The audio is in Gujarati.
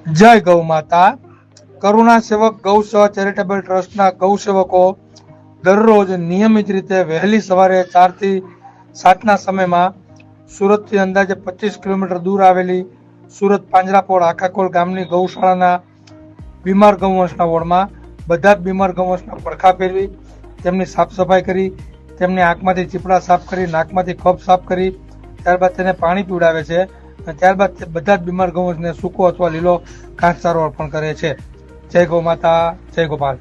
જય ગૌ માતા. કરુણા સેવક ગૌ સેવા ચેરિટેબલ ટ્રસ્ટના ગૌ સેવકો દરરોજ નિયમિત રીતે વહેલી સવારે 4 થી 7 સમયમાં સુરતથી અંદાજે 25 કિલોમીટર દૂર આવેલી સુરત પાંજરાપોળ આખાકોલ ગામની ગૌશાળાના બીમાર ગૌવંશના વોર્ડમાં બધા જ બીમાર ગૌવંશના પડખા ફેરવી તેમની સાફ સફાઈ કરી, તેમની આંખમાંથી ચીપડા સાફ કરી, નાકમાંથી કફ સાફ કરી, ત્યારબાદ તેને પાણી પીવડાવે છે અને ત્યારબાદ બધા જ બીમાર ગૌવંશને સૂકો અથવા લીલો ઘાસચારો અર્પણ કરે છે. જય ગૌ માતા, જય ગોપાલ.